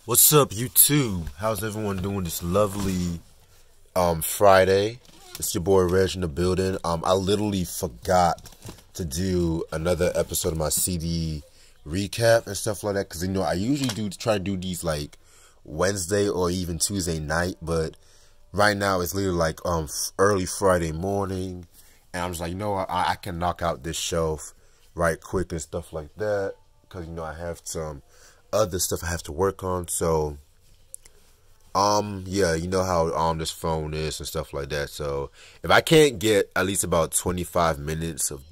What's up, YouTube? How's everyone doing this lovely Friday? It's your boy Reg in the building. I literally forgot to do another episode of my CD recap and stuff like that because I usually try to do these like Wednesday or even Tuesday night, but right now it's literally like early Friday morning, and I'm just like, I can knock out this shelf right quick and stuff like that because I have some other stuff I have to work on. So yeah, you know how this phone is and stuff like that. So if I can't get at least about 25 minutes of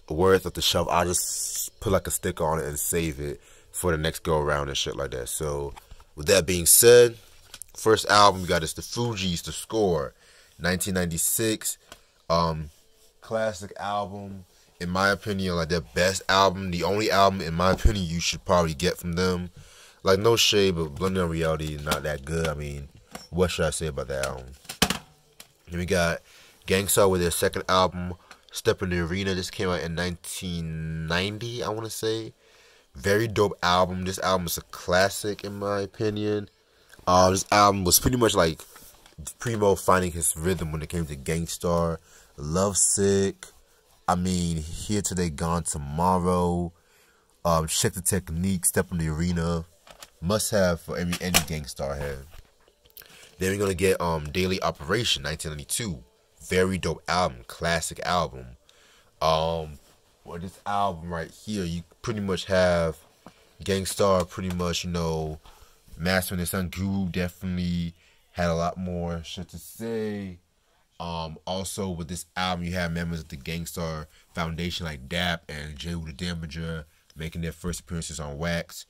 worth of the shelf, I'll just put like a sticker on it and save it for the next go around and shit like that. So with that being said, first album we got is the Fugees, The Score, 1996. Classic album, in my opinion, like their best album, the only album in my opinion you should probably get from them. Like, no shade, but Blended on Reality is not that good. I mean, what should I say about that album? Then we got Gang Starr with their second album, Step in the Arena. This came out in 1990, I want to say. Very dope album. This album is a classic in my opinion. This album was pretty much like Primo finding his rhythm when it came to Gang Starr. Lovesick. I mean, Here Today, Gone Tomorrow. Check the Technique, Step in the Arena. Must have for any Gang Starr head. Then we're gonna get Daily Operation, 1992. Very dope album, classic album. Well, this album right here, you pretty much have Gang Starr pretty much, mastering his son. Guru definitely had a lot more shit to say. Also with this album, you have members of the Gang Starr Foundation like Dap and Jay the Damager making their first appearances on Wax.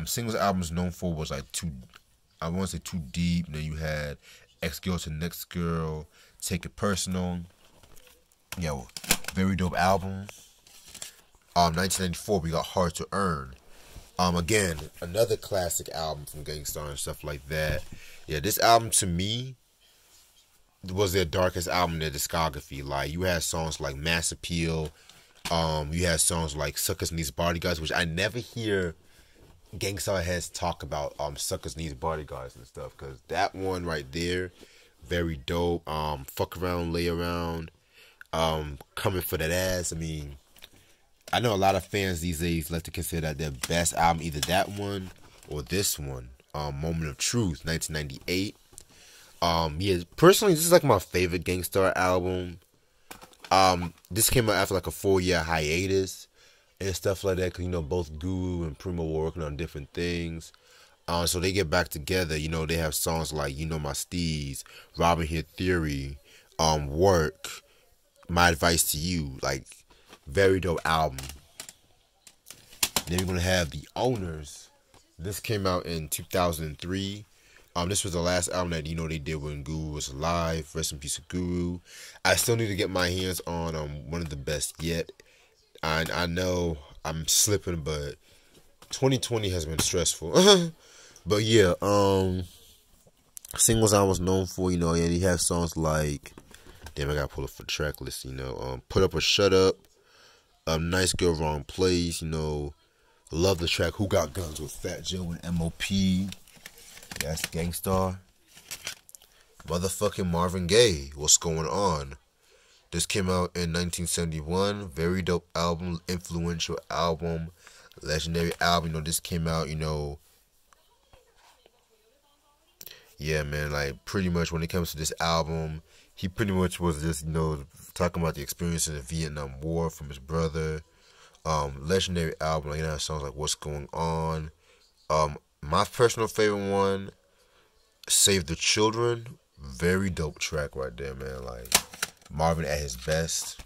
Singles albums known for was like I want to say Too Deep. And then you had X Girl to Next Girl, Take It Personal. Yo, very dope album. 1994 we got Hard to Earn. Again, another classic album from Gang Starr and stuff like that. Yeah, this album to me was their darkest album in their discography. Like, you had songs like Mass Appeal. You had songs like Suckers Needs Bodyguards, which I never hear Gang Starr heads talk about Suckers Needs Bodyguards and stuff, because that one right there, very dope. Fuck Around, Lay Around, Coming for That Ass. I mean, I know a lot of fans these days like to consider that their best album, either that one or this one. Moment of Truth, 1998. Yeah, personally, this is like my favorite Gang Starr album. This came out after like a 4-year hiatus and stuff like that, because both Guru and Primo were working on different things. So they get back together. They have songs like My Steez, Robin Hood Theory, Work, My Advice to You. Like, very dope album. Then we're gonna have The Owners. This came out in 2003. This was the last album that they did when Guru was alive. Rest in peace of Guru. I still need to get my hands on one of the best yet. I know I'm slipping, but 2020 has been stressful. But yeah, singles I was known for, and he has songs like, damn, I gotta pull up the track list. Put Up or Shut Up, Nice Girl, Wrong Place. Love the track Who Got Guns with Fat Joe and M.O.P. That's Gang Starr. Motherfucking Marvin Gaye, What's Going On? This came out in 1971. Very dope album, influential album, legendary album. This came out, yeah, man, like, pretty much when it comes to this album, he pretty much was just, talking about the experience in the Vietnam War from his brother. Legendary album, like, songs like What's Going On. My personal favorite one, Save the Children. Very dope track right there, man. Like, Marvin at his best.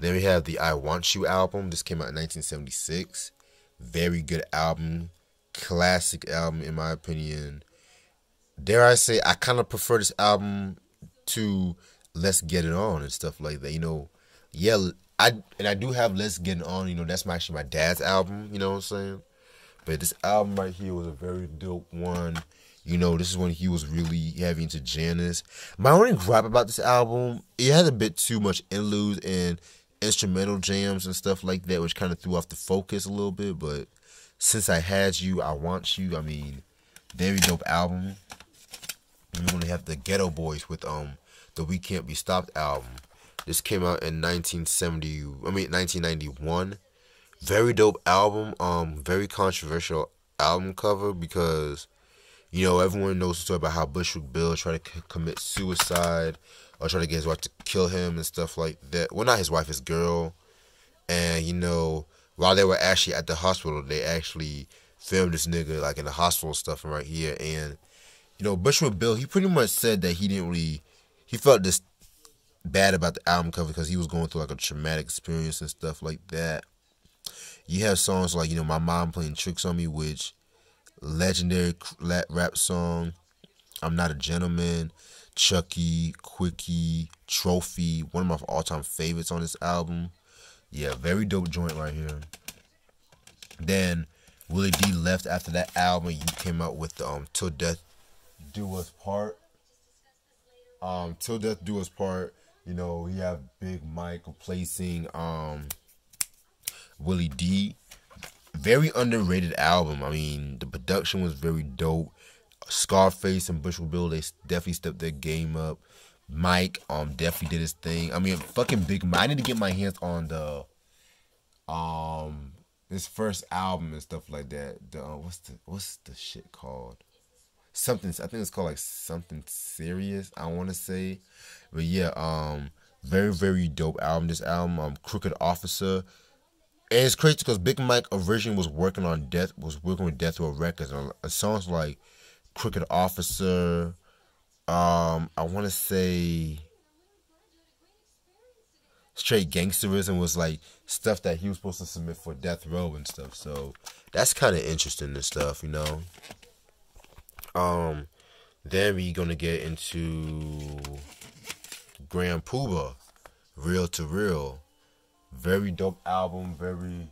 Then we have the I Want You album. This came out in 1976. Very good album. Classic album, in my opinion. Dare I say, I kind of prefer this album to Let's Get It On and stuff like that. Yeah, I do have Let's Get It On. That's actually my dad's album. You know what I'm saying? But this album right here was a very dope one. This is when he was really heavy into Janice. My only gripe about this album, it had a bit too much interludes and instrumental jams and stuff like that, which kind of threw off the focus a little bit. But Since I Had You, I Want You. I mean, very dope album. We're gonna have the Ghetto Boys with the We Can't Be Stopped album. This came out in 1991. Very dope album. Very controversial album cover because everyone knows the story about how Bushwick Bill tried to commit suicide or try to get his wife to kill him and stuff like that. Well, not his wife, his girl. And while they were actually at the hospital, they actually filmed this nigga like in the hospital stuff right here. And Bushwick Bill, he pretty much said that he felt this bad about the album cover because he was going through like a traumatic experience and stuff like that. You have songs like My Mom Playing Tricks on Me, which legendary rap song. I'm Not a Gentleman, Chucky, Quickie, Trophy, one of my all-time favorites on this album. Yeah, very dope joint right here. Then Willie D left after that album. You came out with the Till Death Do Us Part. Till Death Do Us Part. You have Big Mike replacing Willie D. Very underrated album. I mean, the production was very dope. Scarface and Bushwick Bill, they definitely stepped their game up. Mike definitely did his thing. I mean, fucking Big Mike. I need to get my hands on the his first album and stuff like that. The what's the shit called? Something, I think it's called like Something Serious, I want to say. But yeah, very, very dope album. This album, Crooked Officer. And it's crazy because Big Mike originally was working with Death Row Records. And songs like Crooked Officer, I want to say Straight Gangsterism was like stuff that he was supposed to submit for Death Row and stuff. So that's kind of interesting and stuff, Then we gonna get into Grand Puba, Real to Real. Very dope album, very,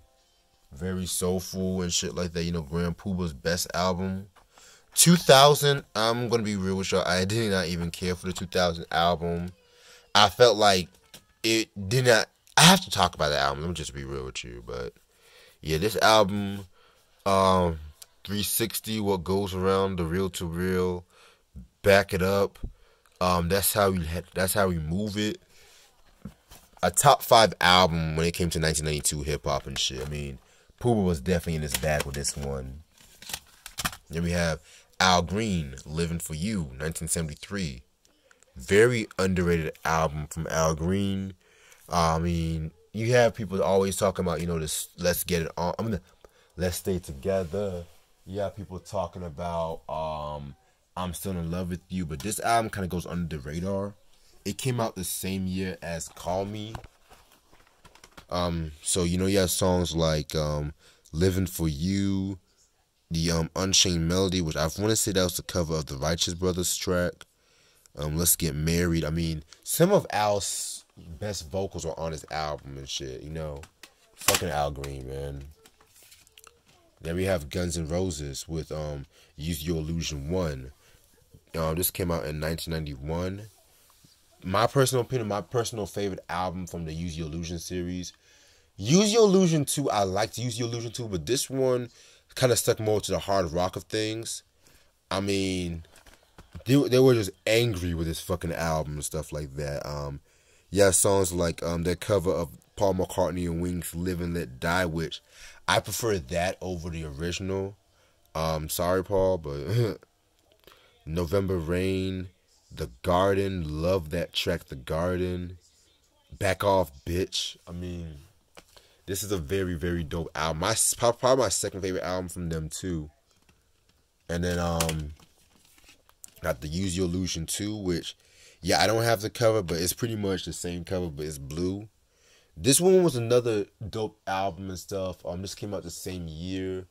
very soulful and shit like that. Grand Puba's best album. 2000, I'm gonna be real with y'all. I did not even care for the 2000 album. I felt like it did not. I have to talk about the album. Let me just be real with you. But yeah, this album, 360, What Goes Around, the Real to Real, Back It Up. That's how we move it. A top 5 album when it came to 1992 hip hop and shit. I mean, Puba was definitely in his bag with this one. Then we have Al Green, Living for You, 1973. Very underrated album from Al Green. I mean, you have people always talking about, this Let's Get It On. Let's Stay Together. You have people talking about I'm Still in Love with You. But this album kind of goes under the radar. It came out the same year as Call Me. So you have songs like Living for You, the Unchained Melody, which I want to say that was the cover of the Righteous Brothers track. Let's Get Married. I mean, some of Al's best vocals are on his album and shit, Fucking Al Green, man. Then we have Guns N' Roses with Use Your Illusion 1. This came out in 1991. My personal opinion, my personal favorite album from the Use Your Illusion series. Use Your Illusion 2, I liked Use Your Illusion 2, but this one kind of stuck more to the hard rock of things. I mean, they were just angry with this fucking album and stuff like that. Yeah, songs like their cover of Paul McCartney and Wings' Live and Let Die, which I prefer that over the original. Sorry, Paul, but November Rain, The Garden, love that track, The Garden. Back Off, Bitch. I mean, this is a very, very dope album. Probably my second favorite album from them too. And then got the Use Your Illusion 2, which, yeah, I don't have the cover, but it's pretty much the same cover, but it's blue. This one was another dope album and stuff. This came out the same year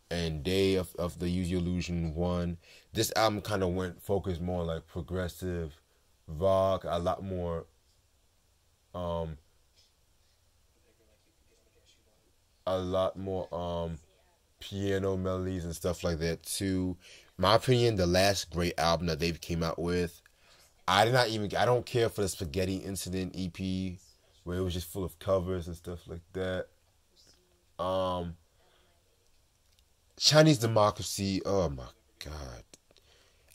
and day of the Use Your Illusion 1. This album kind of focused more like progressive rock, a lot more piano melodies and stuff like that too. My opinion, the last great album that they came out with, I don't care for the Spaghetti Incident EP where it was just full of covers and stuff like that. Chinese Democracy. Oh my god.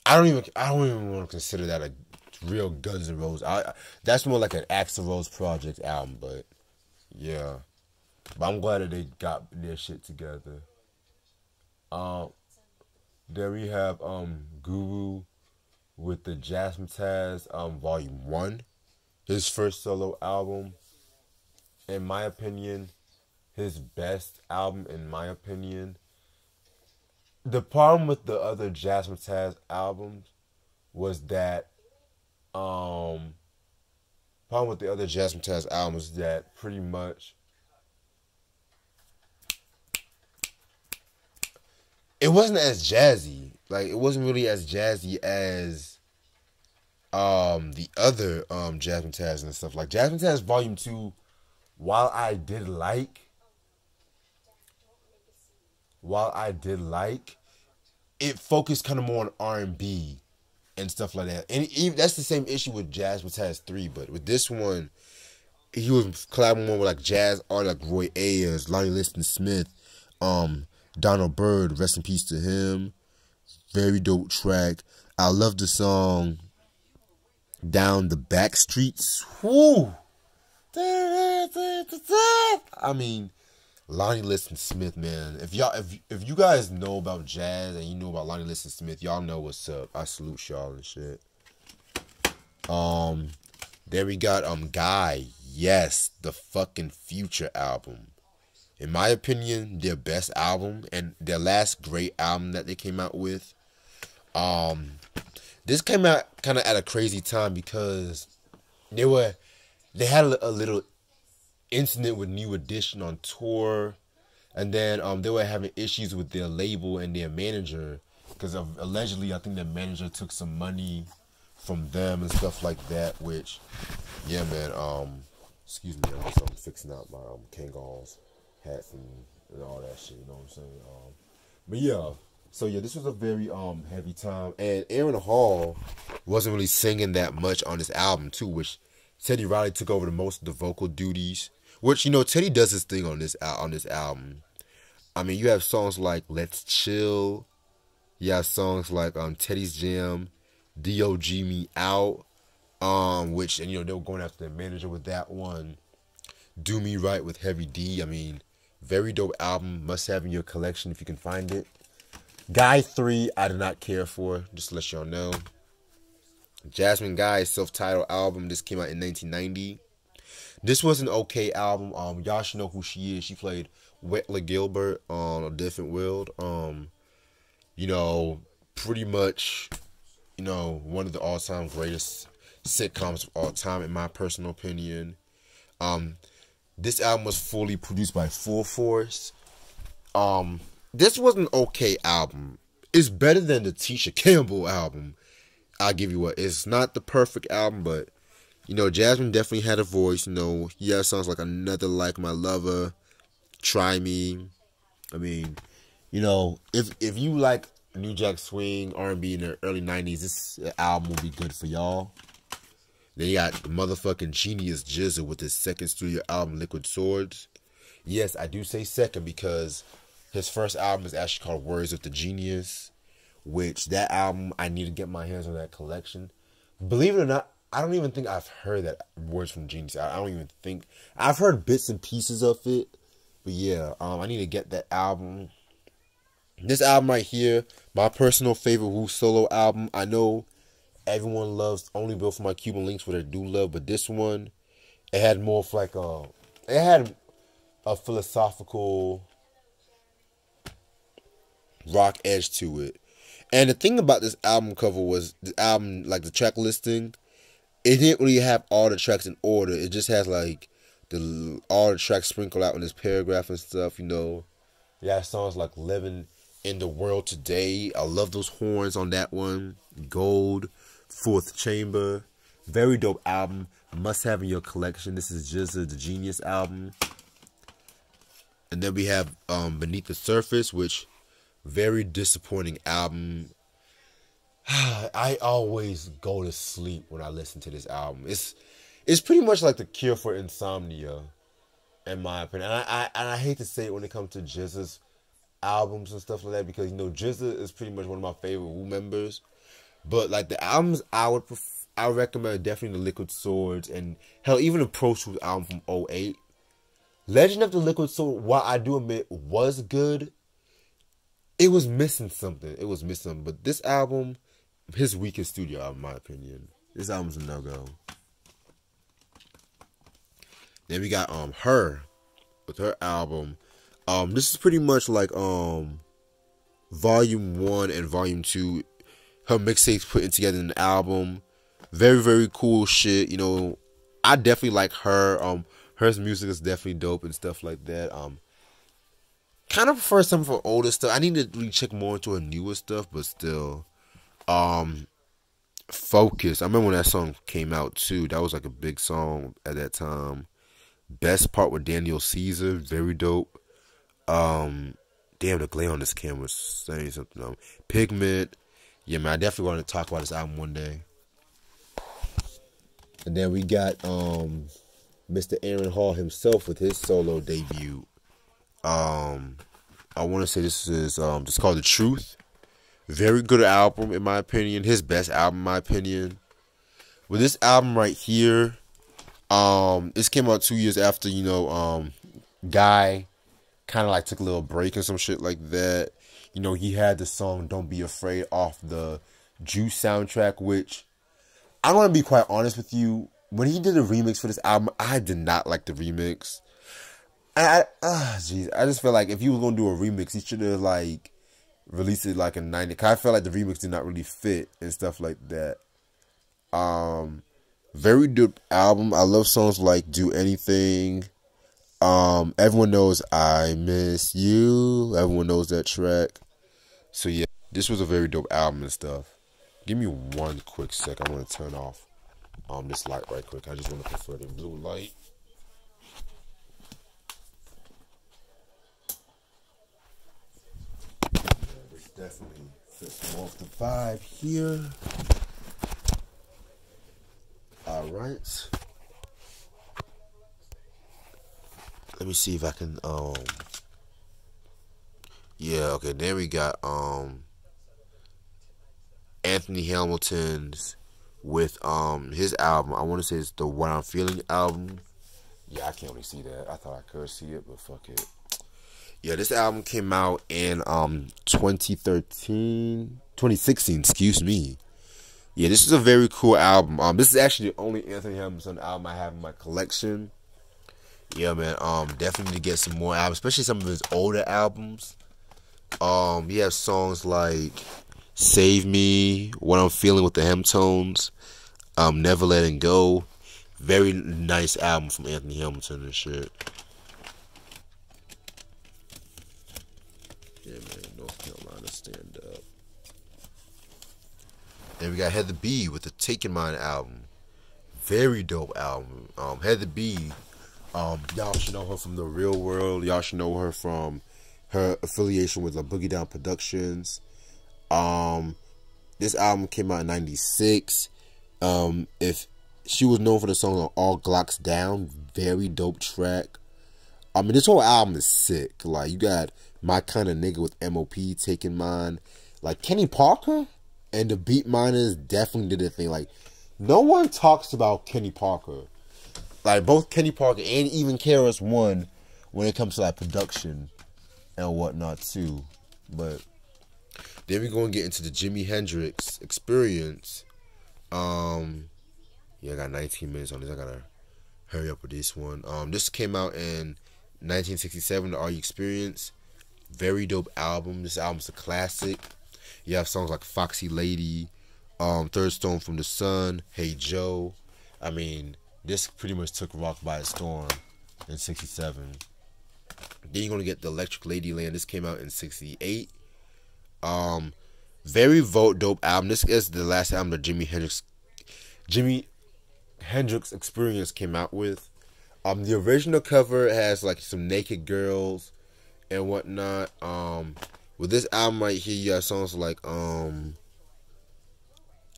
I don't even want to consider that a real Guns N' Roses. That's more like an Axl Rose Project album, but yeah. But I'm glad that they got their shit together. Um, then we have Guru with the Jazzmatazz Volume 1. His first solo album. In my opinion, his best album in my opinion. The problem with the other Jazzmatazz albums was that problem with the other Jazzmatazz albums is that pretty much it wasn't as jazzy. Like it wasn't really as jazzy as the other Jazzmatazz and stuff. Like Jazzmatazz Volume 2, while I did like it focused kind of more on R&B and stuff like that. And even, that's the same issue with Jazzmatazz 3, but with this one, he was collaborating more with like jazz artists like Roy Ayers, Lonnie Liston Smith, Donald Byrd, rest in peace to him. Very dope track. I love the song Down the Back Streets. Woo! I mean, Lonnie Liston Smith, man. If you guys know about jazz and you know about Lonnie Liston Smith, y'all know what's up. I salute y'all and shit. Then we got Guy. Yes, the fucking Future album. In my opinion, their best album and their last great album that they came out with. This came out kind of at a crazy time because they had a little incident with New Edition on tour, and then they were having issues with their label and their manager because allegedly I think their manager took some money from them and stuff like that. Which, yeah, man. Excuse me, I'm fixing out my Kangols hats and all that shit. You know what I'm saying? But yeah. So yeah, this was a very heavy time, and Aaron Hall wasn't really singing that much on this album too, which Teddy Riley took over most of the vocal duties. Which, you know, Teddy does his thing on this album. I mean, you have songs like Let's Chill. You have songs like Teddy's Jam, D.O.G. Me Out, which, and you know, they were going after the manager with that one. Do Me Right with Heavy D. I mean, very dope album. Must have in your collection if you can find it. Guy 3, I did not care for, just to let y'all know. Jasmine Guy's self-titled album. This came out in 1990. This was an okay album. Y'all should know who she is. She played Wetla Gilbert on A Different World. You know, pretty much, you know, one of the all-time greatest sitcoms of all time, in my personal opinion. This album was fully produced by Full Force. This was an okay album. It's better than the Tisha Campbell album. I'll give you what. It's not the perfect album, but you know, Jasmine definitely had a voice. You know, he has songs like Another Like My Lover, Try Me. I mean, you know, if you like New Jack Swing, R&B in the early 90s, this album will be good for y'all. Then you got motherfucking Genius Jizzle with his second studio album, Liquid Swords. Yes, I do say second because his first album is actually called Words with the Genius, which that album, I need to get my hands on that collection. Believe it or not, I don't even think I've heard that Words from Genius. I don't even think. I've heard bits and pieces of it. But yeah, I need to get that album. This album right here, my personal favorite Wu solo album. I know everyone loves Only Built for My Cuban Links, what I do love. But this one, it had more of like it had a philosophical rock edge to it. And the thing about this album cover was the album, like the track listing, it didn't really have all the tracks in order. It just has like all the tracks sprinkled out in this paragraph and stuff, you know. Yeah, songs like Living in the World Today. I love those horns on that one. Gold, Fourth Chamber. Very dope album. Must have in your collection. This is just the Genius album. And then we have Beneath the Surface, which very disappointing album. I always go to sleep when I listen to this album. It's pretty much like the cure for insomnia, in my opinion. And I hate to say it when it comes to Jesus. albums and stuff like that because GZA is pretty much one of my favorite Wu members. But like the albums I would recommend definitely the Liquid Swords and hell even the Pro Tools album from '08. Legend of the Liquid Sword, while I do admit was good, it was missing something. It was missing. But this album, his weakest studio album, in my opinion. This album's a no-go. Then we got her with her album. This is pretty much like Volume 1 and Volume 2. Her mixtapes putting together in an album. Very, very cool shit. I definitely like her. Her music is definitely dope and stuff like that. Kind of prefer some of her older stuff. I need to really check more into her newer stuff, but still. Focus. I remember when that song came out too. That was like a big song at that time. Best part with Daniel Caesar, very dope. Damn, the glare on this camera is saying something. Pigment. Yeah, man, I definitely want to talk about this album one day. And then we got Mr. Aaron Hall himself with his solo debut. I want to say this is just called The Truth. Very good album in my opinion. His best album in my opinion. With this album right here, this came out 2 years after Guy kind of like took a little break and some shit like that. He had the song Don't Be Afraid off the Juice soundtrack, which I'm going to be quite honest with you. When he did a remix for this album, I did not like the remix. I just feel like if he was going to do a remix, he should have like released it like in 90. Cause I felt like the remix did not really fit and stuff like that. Very dope album. I love songs like Do Anything. Everyone knows I Miss You. Everyone knows that track. So yeah, this was a very dope album and stuff. Give me one quick sec. I want to turn off this light right quick. I just want to prefer the blue light. Yeah, this definitely fits more of the vibe here. Alright. Let me see if I can yeah, okay, then we got Anthony Hamilton's with his album. I want to say it's the What I'm Feeling album. Yeah, I can't really see that. I thought I could see it, but fuck it. Yeah, this album came out in 2016, excuse me. Yeah, this is a very cool album. This is actually the only Anthony Hamilton album I have in my collection. Yeah, man. Definitely get some more albums, especially some of his older albums. He has songs like Save Me, What I'm Feeling with the Hemtones, Never Letting Go. Very nice album from Anthony Hamilton and shit. Yeah, man. North Carolina, stand up. Then we got Heather B with the Taking Mine album. Very dope album. Heather B, y'all should know her from The Real World. Y'all should know her from her affiliation with the Boogie Down Productions. This album came out in '96. If she was known for the song All Glocks Down, very dope track. This whole album is sick. Like, you got My Kind of Nigga with M.O.P. Taking Mine. Like, Kenny Parker and the Beat Miners definitely did a thing. Like, no one talks about Kenny Parker. Like, both Kenny Parker and even KRS-One when it comes to, like, production and whatnot, too. But then we're going to get into the Jimi Hendrix Experience. Yeah, I got 19 minutes on this. I got to hurry up with this one. This came out in 1967, the Are You Experience. Very dope album. This album's a classic. You have songs like Foxy Lady, Third Stone from the Sun, Hey Joe. This pretty much took rock by a storm in '67. Then you're going to get the Electric Ladyland. This came out in '68. Very dope album. This is the last album that Jimi Hendrix Experience came out with. The original cover has like some naked girls and whatnot. With this album right here, you got songs like And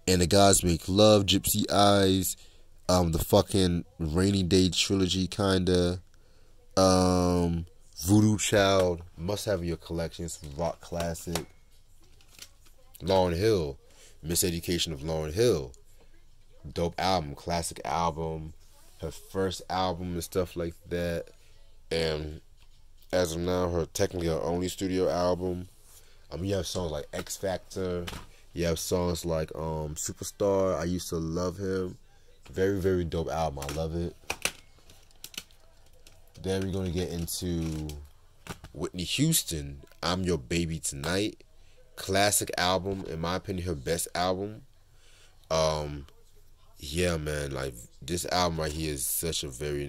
the Gods Make Love, Gypsy Eyes, the fucking Rainy Day Trilogy kinda, Voodoo Child, must have in your collections. Rock classic. Lauryn Hill, Miseducation of Lauryn Hill, dope album, classic album, her first album and stuff like that. And as of now, technically her only studio album. You have songs like X Factor. You have songs like Superstar. I Used to Love Him. Very, very dope album. I love it. Then we're gonna get into Whitney Houston, I'm Your Baby Tonight. Classic album, in my opinion, her best album. Yeah, man, like this album right here is such a very